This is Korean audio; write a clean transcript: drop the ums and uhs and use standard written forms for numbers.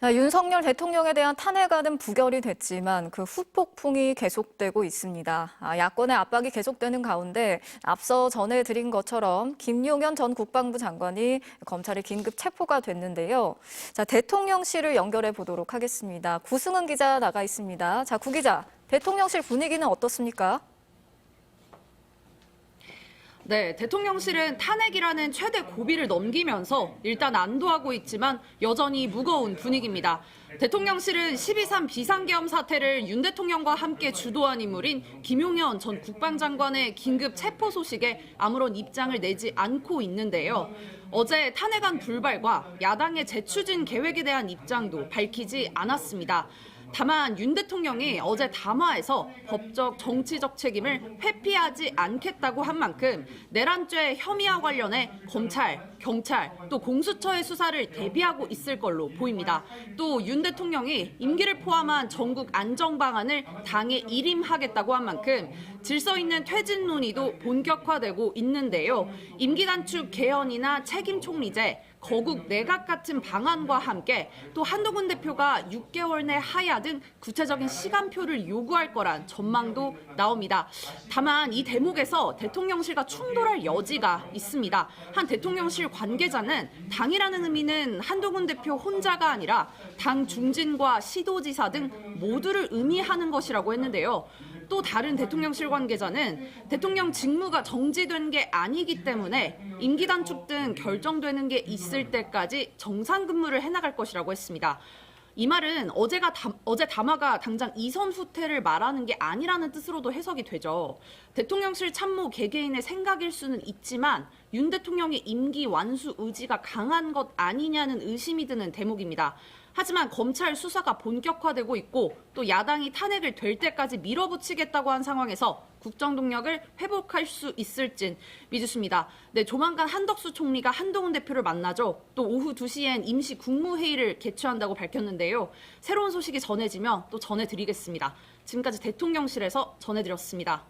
자, 윤석열 대통령에 대한 탄핵안은 부결이 됐지만 그 후폭풍이 계속되고 있습니다. 야권의 압박이 계속되는 가운데 앞서 전해드린 것처럼 김용현 전 국방부 장관이 검찰에 긴급 체포가 됐는데요. 자, 대통령실을 연결해 보도록 하겠습니다. 구승은 기자 나가 있습니다. 자, 구 기자, 대통령실 분위기는 어떻습니까? 네, 대통령실은 탄핵이라는 최대 고비를 넘기면서 일단 안도하고 있지만 여전히 무거운 분위기입니다. 대통령실은 12.3 비상계엄 사태를 윤 대통령과 함께 주도한 인물인 김용현 전 국방장관의 긴급 체포 소식에 아무런 입장을 내지 않고 있는데요. 어제 탄핵안 불발과 야당의 재추진 계획에 대한 입장도 밝히지 않았습니다. 다만 윤 대통령이 어제 담화에서 법적 정치적 책임을 회피하지 않겠다고 한 만큼 내란죄 혐의와 관련해 검찰, 경찰, 또 공수처의 수사를 대비하고 있을 걸로 보입니다. 또 윤 대통령이 임기를 포함한 전국 안정 방안을 당에 일임하겠다고 한 만큼 질서 있는 퇴진 논의도 본격화되고 있는데요. 임기 단축 개헌이나 책임 총리제, 거국 내각 같은 방안과 함께 또 한동훈 대표가 6개월 내 하야 등 구체적인 시간표를 요구할 거란 전망도 나옵니다. 다만 이 대목에서 대통령실과 충돌할 여지가 있습니다. 한 대통령실 관계자는 당이라는 의미는 한동훈 대표 혼자가 아니라 당 중진과 시도지사 등 모두를 의미하는 것이라고 했는데요. 또 다른 대통령실 관계자는 대통령 직무가 정지된 게 아니기 때문에 임기 단축 등 결정되는 게 있을 때까지 정상 근무를 해나갈 것이라고 했습니다. 이 말은 어제 담화가 당장 이선 후퇴를 말하는 게 아니라는 뜻으로도 해석이 되죠. 대통령실 참모 개개인의 생각일 수는 있지만 윤 대통령의 임기 완수 의지가 강한 것 아니냐는 의심이 드는 대목입니다. 하지만 검찰 수사가 본격화되고 있고 또 야당이 탄핵을 될 때까지 밀어붙이겠다고 한 상황에서 국정 동력을 회복할 수 있을진 미지수입니다. 네, 조만간 한덕수 총리가 한동훈 대표를 만나죠. 또 오후 2시엔 임시 국무회의를 개최한다고 밝혔는데요. 새로운 소식이 전해지면 또 전해드리겠습니다. 지금까지 대통령실에서 전해드렸습니다.